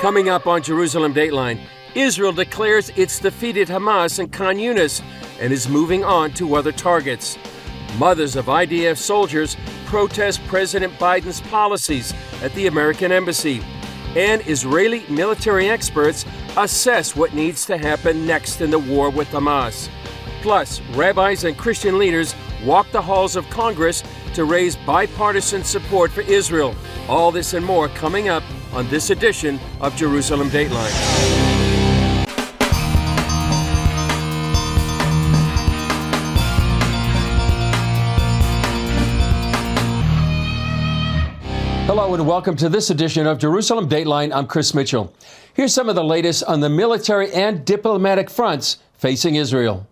Coming up on Jerusalem Dateline, Israel declares it's defeated Hamas in Khan Yunis and is moving on to other targets. Mothers of IDF soldiers protest President Biden's policies at the American embassy. And Israeli military experts assess what needs to happen next in the war with Hamas. Plus, rabbis and Christian leaders walk the halls of Congress to raise bipartisan support for Israel. All this and more coming up on this edition of Jerusalem Dateline. Hello and welcome to this edition of Jerusalem Dateline. I'm Chris Mitchell. Here's some of the latest on the military and diplomatic fronts facing Israel.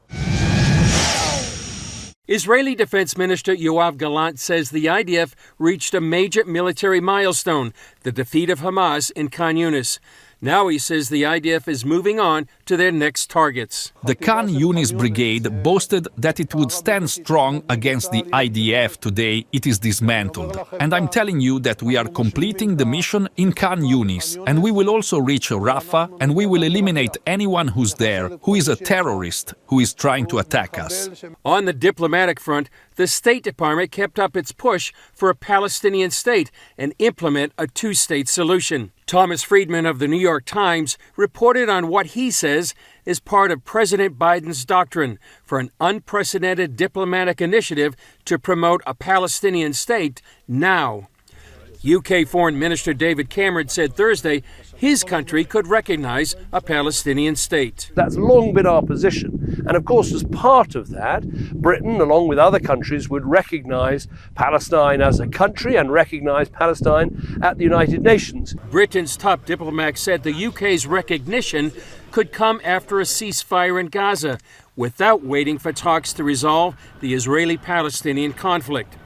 Israeli Defense Minister Yoav Gallant says the IDF reached a major military milestone, the defeat of Hamas in Khan Yunis. Now he says the IDF is moving on to their next targets. The Khan Yunis brigade boasted that it would stand strong against the IDF. Today it is dismantled. And I'm telling you that we are completing the mission in Khan Yunis. And we will also reach Rafah, and we will eliminate anyone who's there, who is a terrorist, who is trying to attack us. On the diplomatic front, the State Department kept up its push for a Palestinian state and implement a two-state solution. Thomas Friedman of the New York Times reported on what he says is part of President Biden's doctrine for an unprecedented diplomatic initiative to promote a Palestinian state now. UK Foreign Minister David Cameron said Thursday his country could recognize a Palestinian state. That's long been our position. And of course, as part of that, Britain, along with other countries, would recognize Palestine as a country and recognize Palestine at the United Nations. Britain's top diplomat said the UK's recognition could come after a ceasefire in Gaza, without waiting for talks to resolve the Israeli-Palestinian conflict.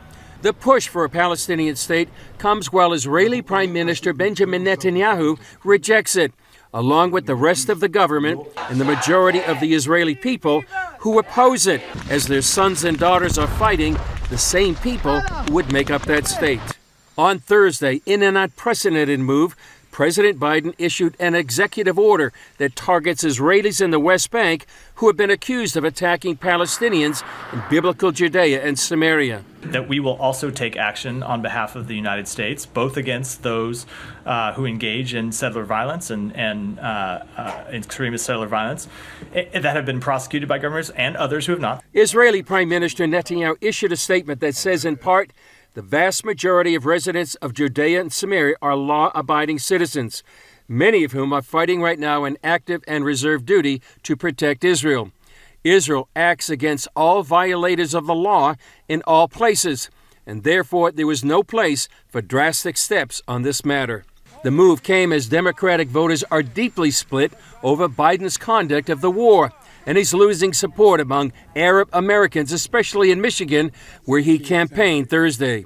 The push for a Palestinian state comes while Israeli Prime Minister Benjamin Netanyahu rejects it, along with the rest of the government and the majority of the Israeli people who oppose it, as their sons and daughters are fighting the same people who would make up that state. On Thursday, in an unprecedented move, President Biden issued an executive order that targets Israelis in the West Bank who have been accused of attacking Palestinians in biblical Judea and Samaria. That we will also take action on behalf of the United States, both against those who engage in settler violence and extremist settler violence that have been prosecuted by governments and others who have not. Israeli Prime Minister Netanyahu issued a statement that says, in part, the vast majority of residents of Judea and Samaria are law-abiding citizens, many of whom are fighting right now in active and reserve duty to protect Israel. Israel acts against all violators of the law in all places, and therefore there was no place for drastic steps on this matter. The move came as Democratic voters are deeply split over Biden's conduct of the war, and he's losing support among Arab Americans, especially in Michigan, where he campaigned Thursday.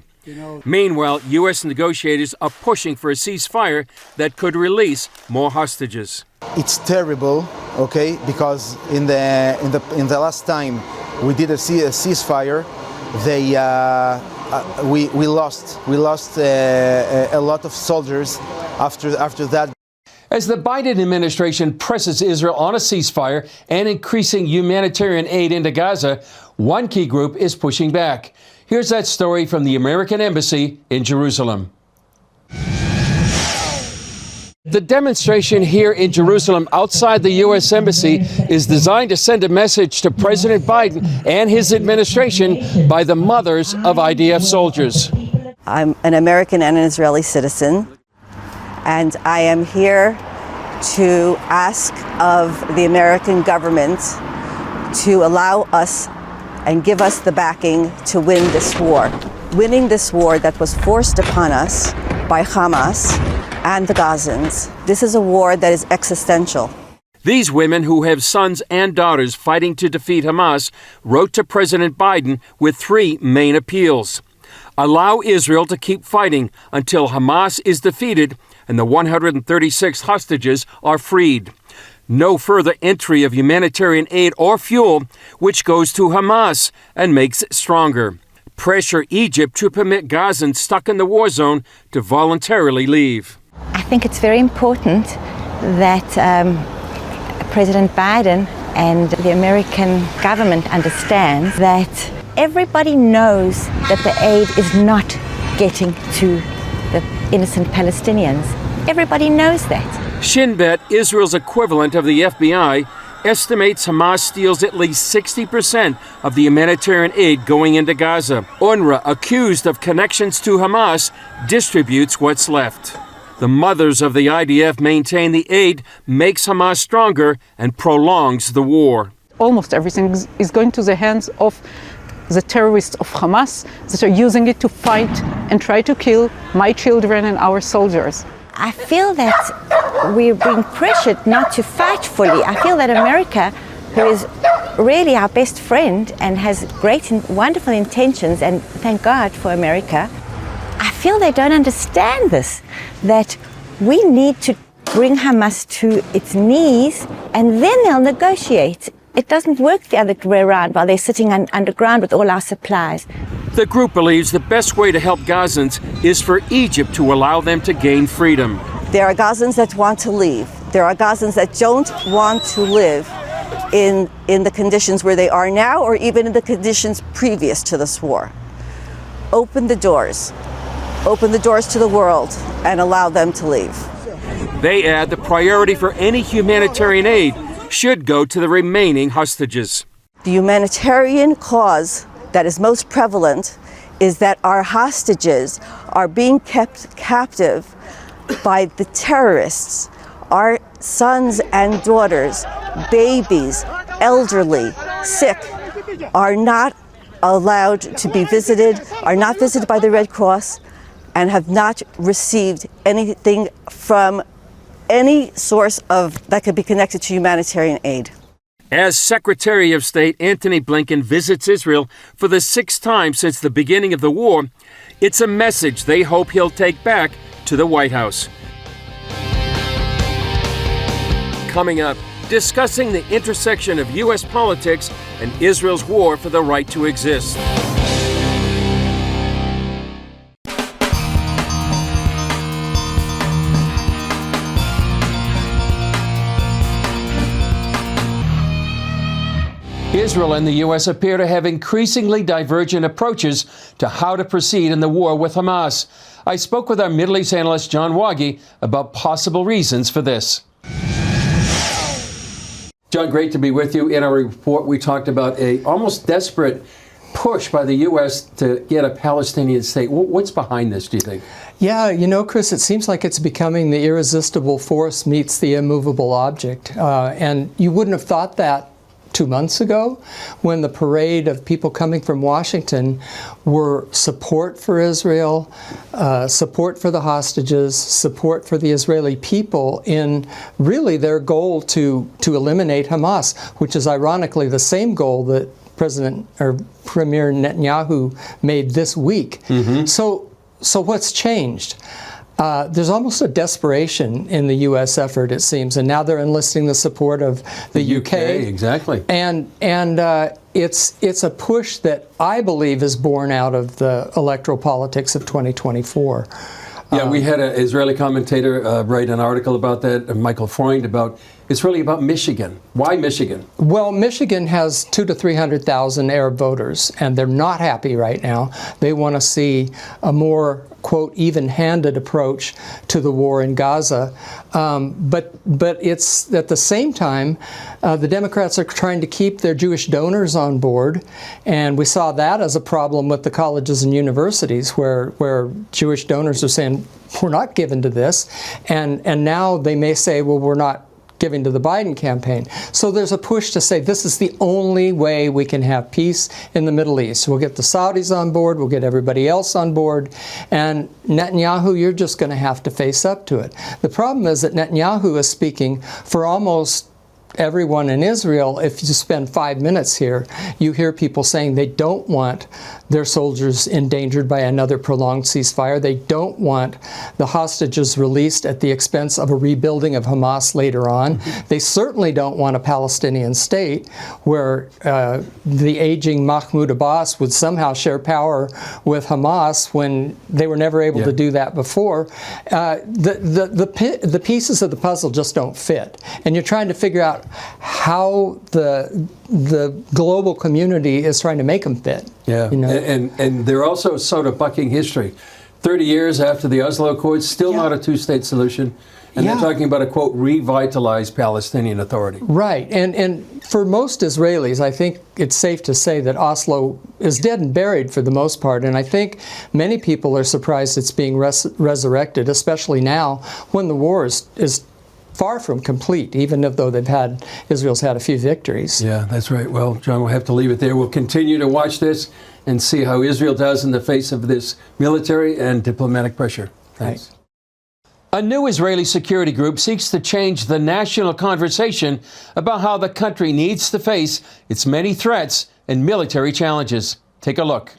Meanwhile, U.S. negotiators are pushing for a ceasefire that could release more hostages. It's terrible, okay, because in the last time we did a ceasefire, we lost a lot of soldiers after that. As the Biden administration presses Israel on a ceasefire and increasing humanitarian aid into Gaza, one key group is pushing back. Here's that story from the American Embassy in Jerusalem. The demonstration here in Jerusalem outside the U.S. Embassy is designed to send a message to President Biden and his administration by the mothers of IDF soldiers. I'm an American and an Israeli citizen, and I am here to ask of the American government to allow us and give us the backing to win this war. Winning this war that was forced upon us by Hamas and the Gazans. This is a war that is existential. These women, who have sons and daughters fighting to defeat Hamas, wrote to President Biden with three main appeals. Allow Israel to keep fighting until Hamas is defeated and the 136 hostages are freed. No further entry of humanitarian aid or fuel, which goes to Hamas and makes it stronger. Pressure Egypt to permit Gazans stuck in the war zone to voluntarily leave. I think it's very important that President Biden and the American government understands that everybody knows that the aid is not getting to the innocent Palestinians. Everybody knows that. Shin Bet, Israel's equivalent of the FBI, estimates Hamas steals at least 60% of the humanitarian aid going into Gaza. UNRWA, accused of connections to Hamas, distributes what's left. The mothers of the IDF maintain the aid makes Hamas stronger and prolongs the war. Almost everything is going to the hands of the terrorists of Hamas that are using it to fight and try to kill my children and our soldiers. I feel that we're being pressured not to fight fully. I feel that America, who is really our best friend and has great and wonderful intentions, and thank God for America, I feel they don't understand this, that we need to bring Hamas to its knees and then they'll negotiate. It doesn't work the other way around while they're sitting underground with all our supplies. The group believes the best way to help Gazans is for Egypt to allow them to gain freedom. There are Gazans that want to leave. There are Gazans that don't want to live in the conditions where they are now or even in the conditions previous to this war. Open the doors. Open the doors to the world and allow them to leave. They add the priority for any humanitarian aid should go to the remaining hostages. The humanitarian cause that is most prevalent is that our hostages are being kept captive by the terrorists. Our sons and daughters, babies, elderly, sick, are not allowed to be visited, are not visited by the Red Cross, and have not received anything from any source of that could be connected to humanitarian aid. As Secretary of State Antony Blinken visits Israel for the 6th time since the beginning of the war, it's a message they hope he'll take back to the White House. Coming up, discussing the intersection of U.S. politics and Israel's war for the right to exist. Israel and the U.S. appear to have increasingly divergent approaches to how to proceed in the war with Hamas. I spoke with our Middle East analyst John Wagi about possible reasons for this. John, great to be with you. In our report, we talked about a almost desperate push by the U.S. to get a Palestinian state. What's behind this, do you think? Yeah, you know, Chris, it seems like it's becoming the irresistible force meets the immovable object. And you wouldn't have thought that 2 months ago, when the parade of people coming from Washington were support for Israel, support for the hostages, support for the Israeli people in really their goal to eliminate Hamas, which is ironically the same goal that Premier Netanyahu made this week. Mm-hmm. So what's changed? There's almost a desperation in the U.S. effort, it seems, and now they're enlisting the support of the UK. Exactly. And it's a push that I believe is born out of the electoral politics of 2024. Yeah, we had an Israeli commentator write an article about that, Michael Freund, about it's really about Michigan. Why Michigan? Well, Michigan has 200,000 to 300,000 Arab voters, and they're not happy right now. They want to see a more, quote, even-handed approach to the war in Gaza. But it's at the same time, the Democrats are trying to keep their Jewish donors on board, and we saw that as a problem with the colleges and universities, where Jewish donors are saying, we're not given to this, and now they may say, well, we're not giving to the Biden campaign. So there's a push to say this is the only way we can have peace in the Middle East. We'll get the Saudis on board, we'll get everybody else on board, and Netanyahu, you're just going to have to face up to it. The problem is that Netanyahu is speaking for almost everyone in Israel, if you spend 5 minutes here, you hear people saying they don't want their soldiers endangered by another prolonged ceasefire. They don't want the hostages released at the expense of a rebuilding of Hamas later on. They certainly don't want a Palestinian state where the aging Mahmoud Abbas would somehow share power with Hamas when they were never able to do that before. The pieces of the puzzle just don't fit. And you're trying to figure out how the global community is trying to make them fit. Yeah, you know? and they're also sort of bucking history. 30 years after the Oslo Accords, still not a two-state solution. And they're talking about a, quote, revitalized Palestinian Authority. Right. And for most Israelis, I think it's safe to say that Oslo is dead and buried for the most part. And I think many people are surprised it's being resurrected, especially now when the war is far from complete, even though Israel's had a few victories. Yeah, that's right. Well, John, we'll have to leave it there. We'll continue to watch this and see how Israel does in the face of this military and diplomatic pressure. Thanks. Right. A new Israeli security group seeks to change the national conversation about how the country needs to face its many threats and military challenges. Take a look.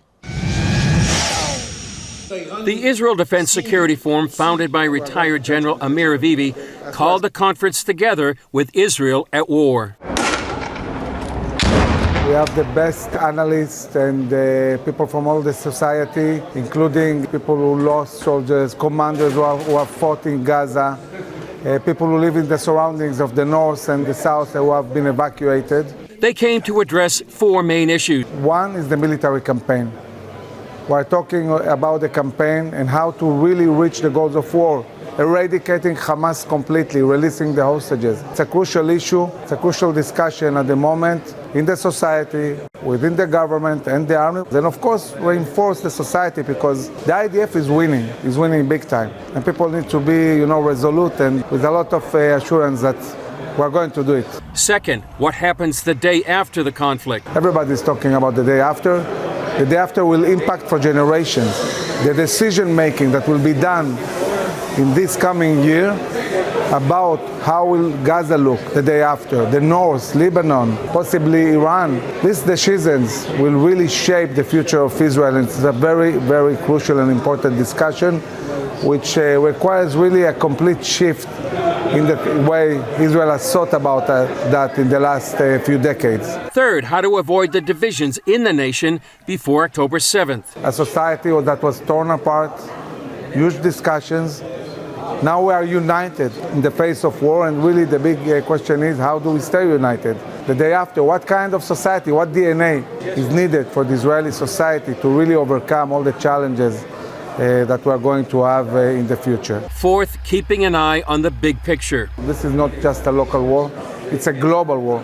The Israel Defense Security Forum, founded by retired General Amir Avivi, called the conference together with Israel at war. We have the best analysts and people from all the society, including people who lost soldiers, commanders who have fought in Gaza, people who live in the surroundings of the north and the south who have been evacuated. They came to address four main issues. One is the military campaign. We're talking about the campaign and how to really reach the goals of war, eradicating Hamas completely, releasing the hostages. It's a crucial issue, it's a crucial discussion at the moment in the society, within the government and the army. Then of course reinforce the society because the IDF is winning big time. And people need to be, resolute and with a lot of assurance that we're going to do it. Second, what happens the day after the conflict? Everybody's talking about the day after. The day after will impact for generations. The decision making that will be done in this coming year about how will Gaza look the day after, the North, Lebanon, possibly Iran. These decisions will really shape the future of Israel, and it's a very, very crucial and important discussion which requires really a complete shift in the way Israel has thought about that in the last few decades. Third, how to avoid the divisions in the nation before October 7th. A society that was torn apart, huge discussions. Now we are united in the face of war, and really the big question is, how do we stay united? The day after, what kind of society, what DNA is needed for the Israeli society to really overcome all the challenges that we're going to have in the future. Fourth, keeping an eye on the big picture. This is not just a local war, it's a global war.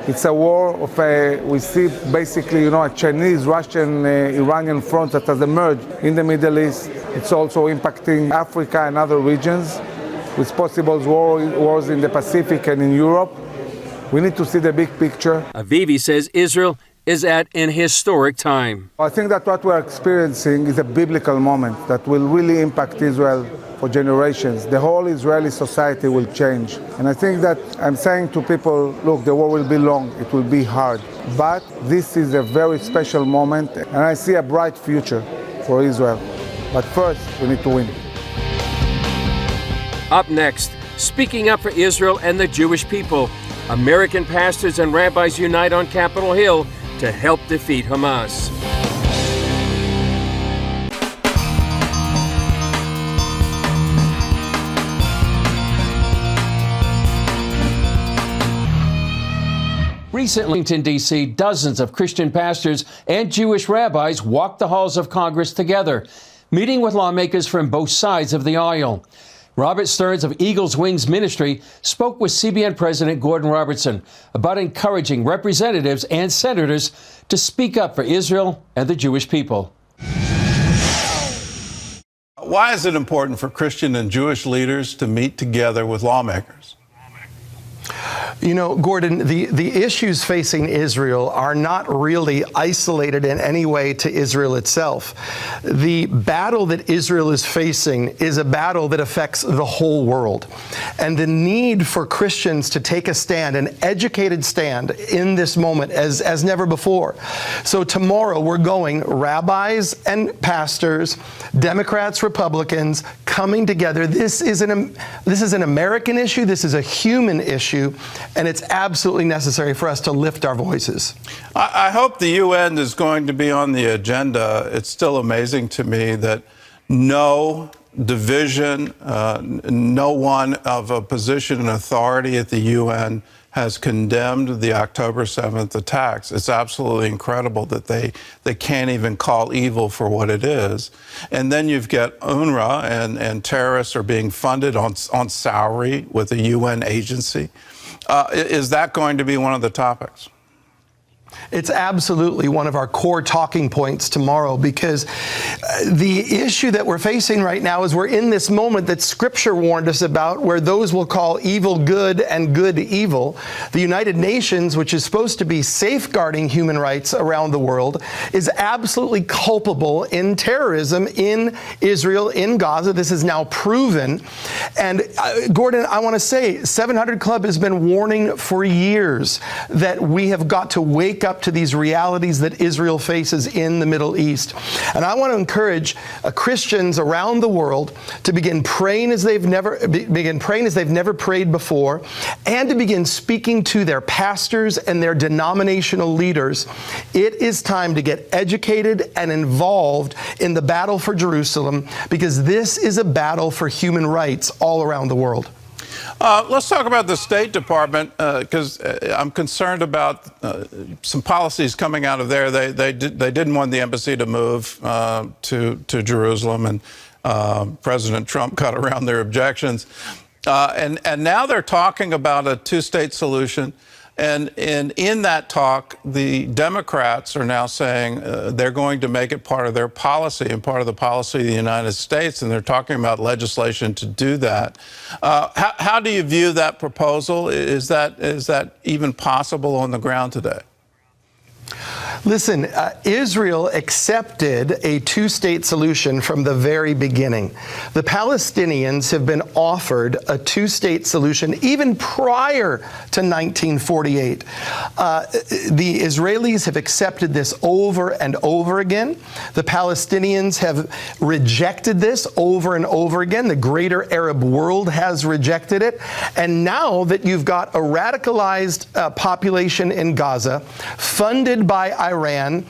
It's a war of we see basically, a Chinese, Russian, Iranian front that has emerged in the Middle East. It's also impacting Africa and other regions with possible wars in the Pacific and in Europe. We need to see the big picture. Avivi says Israel is at an historic time. I think that what we're experiencing is a biblical moment that will really impact Israel for generations. The whole Israeli society will change. And I think that I'm saying to people, look, the war will be long, it will be hard. But this is a very special moment, and I see a bright future for Israel. But first, we need to win. Up next, speaking up for Israel and the Jewish people, American pastors and rabbis unite on Capitol Hill to help defeat Hamas. Recently, in Washington, D.C., dozens of Christian pastors and Jewish rabbis walked the halls of Congress together, meeting with lawmakers from both sides of the aisle. Robert Stearns of Eagles Wings Ministry spoke with CBN President Gordon Robertson about encouraging representatives and senators to speak up for Israel and the Jewish people. Why is it important for Christian and Jewish leaders to meet together with lawmakers? You know, Gordon, the issues facing Israel are not really isolated in any way to Israel itself. The battle that Israel is facing is a battle that affects the whole world. And the need for Christians to take a stand, an educated stand in this moment as never before. So tomorrow we're going, rabbis and pastors, Democrats, Republicans, coming together. This is an American issue. This is a human issue. And it's absolutely necessary for us to lift our voices. I hope the UN is going to be on the agenda. It's still amazing to me that no division, no one of a position and authority at the UN has condemned the October 7th attacks. It's absolutely incredible that they can't even call evil for what it is. And then you've got UNRWA and terrorists are being funded on salary with a UN agency. Is that going to be one of the topics? It's absolutely one of our core talking points tomorrow, because the issue that we're facing right now is we're in this moment that Scripture warned us about, where those will call evil good and good evil. The United Nations, which is supposed to be safeguarding human rights around the world, is absolutely culpable in terrorism in Israel, in Gaza. This is now proven. And Gordon, I want to say, 700 Club has been warning for years that we have got to wake up to these realities that Israel faces in the Middle East. And I want to encourage Christians around the world to begin praying as they've never prayed before, and to begin speaking to their pastors and their denominational leaders. It is time to get educated and involved in the battle for Jerusalem, because this is a battle for human rights all around the world. Let's talk about the State Department, because I'm concerned about some policies coming out of there. They didn't want the embassy to move to Jerusalem, and President Trump got around their objections. And now they're talking about a two-state solution. And in that talk, the Democrats are now saying they're going to make it part of their policy and part of the policy of the United States, and they're talking about legislation to do that. How do you view that proposal? Is that even possible on the ground today? Listen, Israel accepted a two-state solution from the very beginning. The Palestinians have been offered a two-state solution even prior to 1948. The Israelis have accepted this over and over again. The Palestinians have rejected this over and over again. The greater Arab world has rejected it. And now that you've got a radicalized population in Gaza, funded by Iran,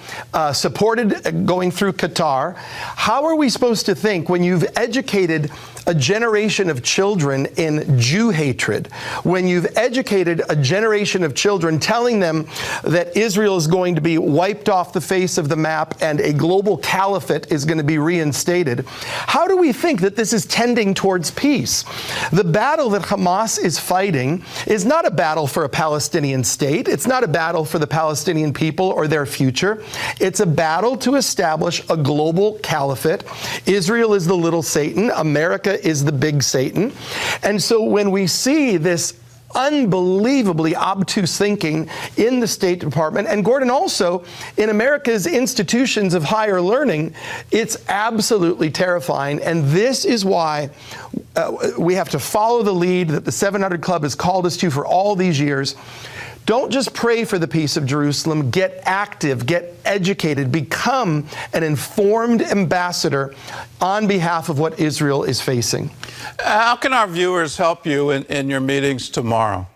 supported going through Qatar, how are we supposed to think when you've educated a generation of children in Jew hatred, when you've educated a generation of children telling them that Israel is going to be wiped off the face of the map and a global caliphate is going to be reinstated? How do we think that this is tending towards peace? The battle that Hamas is fighting is not a battle for a Palestinian state. It's not a battle for the Palestinian people or their future. It's a battle to establish a global caliphate. Israel is the little Satan. America is the big Satan. And so when we see this unbelievably obtuse thinking in the State Department, and Gordon, also in America's institutions of higher learning, it's absolutely terrifying. And this is why we have to follow the lead that the 700 Club has called us to for all these years. Don't just pray for the peace of Jerusalem. Get active, get educated, become an informed ambassador on behalf of what Israel is facing. How can our viewers help you in your meetings tomorrow?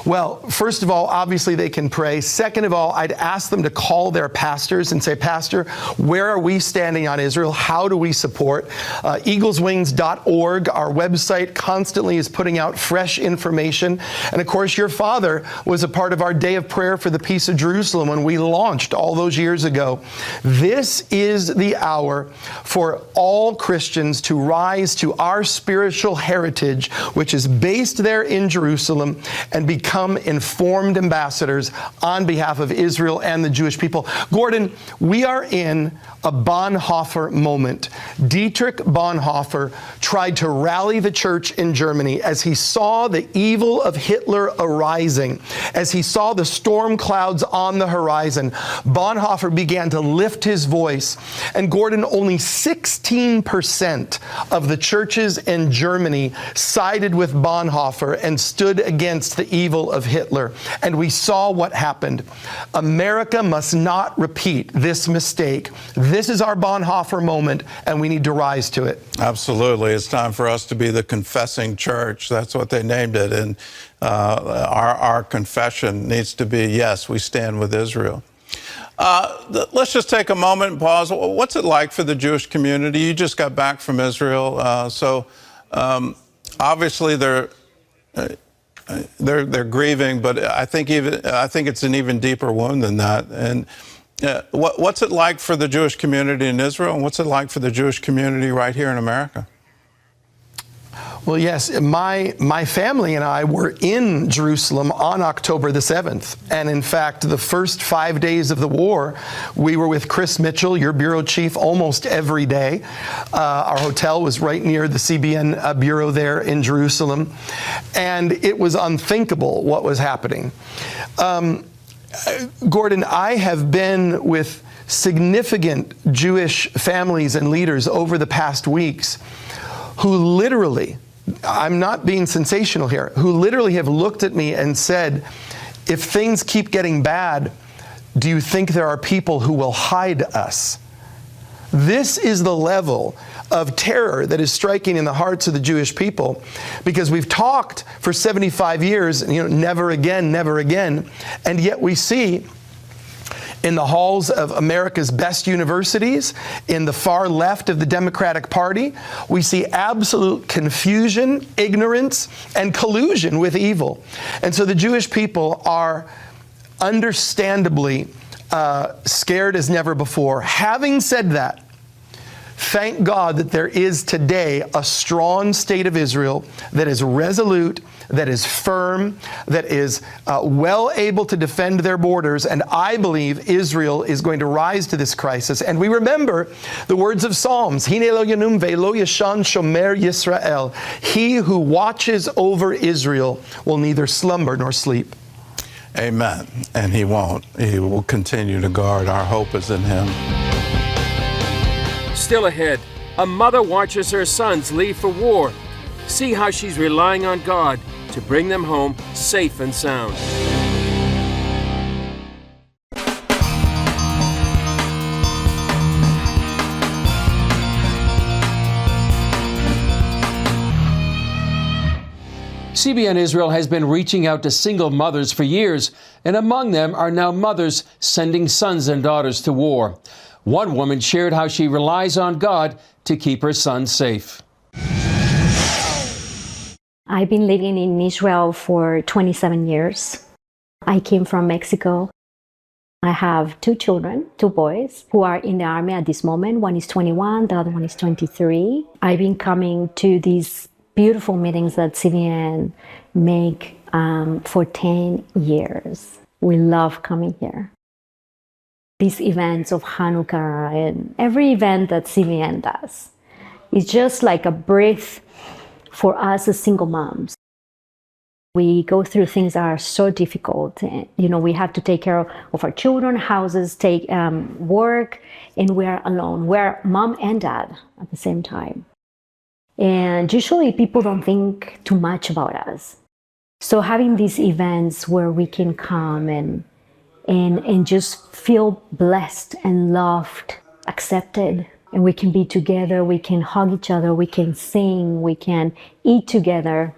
Well, first of all, obviously they can pray. Second of all, I'd ask them to call their pastors and say, Pastor, where are we standing on Israel? How do we support? Eagleswings.org, our website, constantly is putting out fresh information. And of course, your father was a part of our Day of Prayer for the Peace of Jerusalem when we launched all those years ago. This is the hour for all Christians to rise to our spiritual heritage, which is based there in Jerusalem, and become informed ambassadors on behalf of Israel and the Jewish people. Gordon, we are in a Bonhoeffer moment. Dietrich Bonhoeffer tried to rally the church in Germany as he saw the evil of Hitler arising, as he saw the storm clouds on the horizon. Bonhoeffer began to lift his voice, and Gordon, only 16% of the churches in Germany sided with Bonhoeffer and stood against the evil of Hitler. And we saw what happened. America must not repeat this mistake. This is our Bonhoeffer moment, and we need to rise to it. Absolutely. It's time for us to be the confessing church. That's what they named it. And our confession needs to be, yes, we stand with Israel. Let's just take a moment and pause. What's it like for the Jewish community? You just got back from Israel. So obviously they're grieving, but I think it's an even deeper wound than that. And what's it like for the Jewish community in Israel, and what's it like for the Jewish community right here in America? Well, yes, my family and I were in Jerusalem on October the 7th. And in fact, the first 5 days of the war, we were with Chris Mitchell, your bureau chief, almost every day. Our hotel was right near the CBN bureau there in Jerusalem. And it was unthinkable what was happening. Gordon, I have been with significant Jewish families and leaders over the past weeks who literally, I'm not being sensational here, who literally have looked at me and said, if things keep getting bad, do you think there are people who will hide us? This is the level of terror that is striking in the hearts of the Jewish people, because we've talked for 75 years, never again, and yet we see in the halls of America's best universities, in the far left of the Democratic Party, we see absolute confusion, ignorance, and collusion with evil. And so the Jewish people are understandably scared as never before. Having said that, thank God that there is today a strong state of Israel that is resolute, that is firm, that is well able to defend their borders. And I believe Israel is going to rise to this crisis. And we remember the words of Psalms, Hine lo yanum ve'lo yashan shomer Yisrael. He who watches over Israel will neither slumber nor sleep. Amen. And he won't. He will continue to guard. Our hope is in him. Still ahead, a mother watches her sons leave for war. See how she's relying on God to bring them home safe and sound. CBN Israel has been reaching out to single mothers for years, and among them are now mothers sending sons and daughters to war. One woman shared how she relies on God to keep her sons safe. I've been living in Israel for 27 years. I came from Mexico. I have 2 children, 2 boys, who are in the army at this moment. One is 21, the other one is 23. I've been coming to these beautiful meetings that CBN make for 10 years. We love coming here. These events of Hanukkah and every event that CBN does is just like a breath for us as single moms. We go through things that are so difficult. We have to take care of our children, houses, take work, and we're alone. We're mom and dad at the same time. And usually people don't think too much about us. So having these events where we can come and just feel blessed and loved, accepted, and we can be together, we can hug each other, we can sing, we can eat together,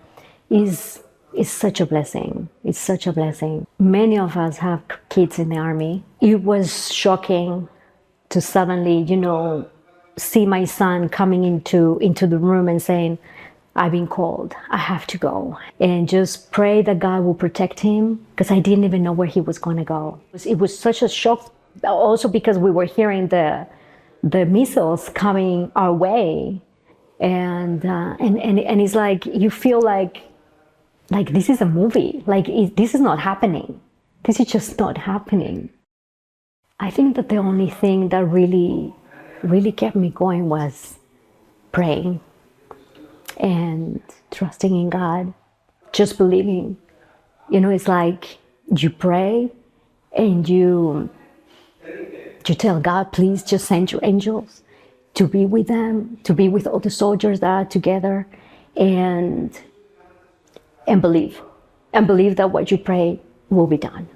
is such a blessing. It's such a blessing. Many of us have kids in the army. It was shocking to suddenly, see my son coming into the room and saying, I've been called, I have to go. And just pray that God will protect him, because I didn't even know where he was going to go. It was such a shock, also because we were hearing the missiles coming our way. And it's like, you feel like like this is a movie. Like this is not happening. This is just not happening. I think that the only thing that really kept me going was praying and trusting in God, just believing. You know, it's like you pray and you tell God, please just send your angels to be with them, to be with all the soldiers that are together, and believe that what you pray will be done.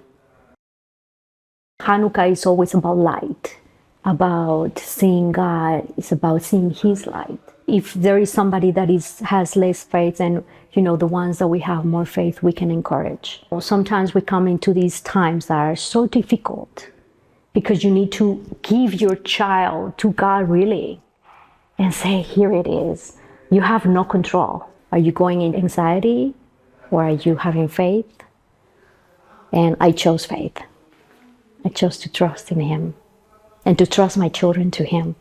Hanukkah is always about light, about seeing God. It's about seeing His light. If there is somebody that has less faith, and the ones that we have more faith, we can encourage. Sometimes we come into these times that are so difficult because you need to give your child to God really and say, here it is. You have no control. Are you going in anxiety or are you having faith? And I chose faith. I chose to trust in Him and to trust my children to Him.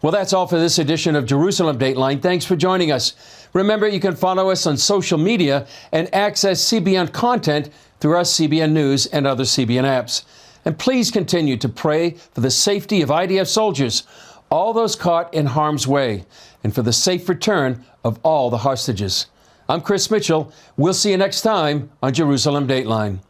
Well, that's all for this edition of Jerusalem Dateline. Thanks for joining us. Remember, you can follow us on social media and access CBN content through our CBN News and other CBN apps. And please continue to pray for the safety of IDF soldiers, all those caught in harm's way, and for the safe return of all the hostages. I'm Chris Mitchell. We'll see you next time on Jerusalem Dateline.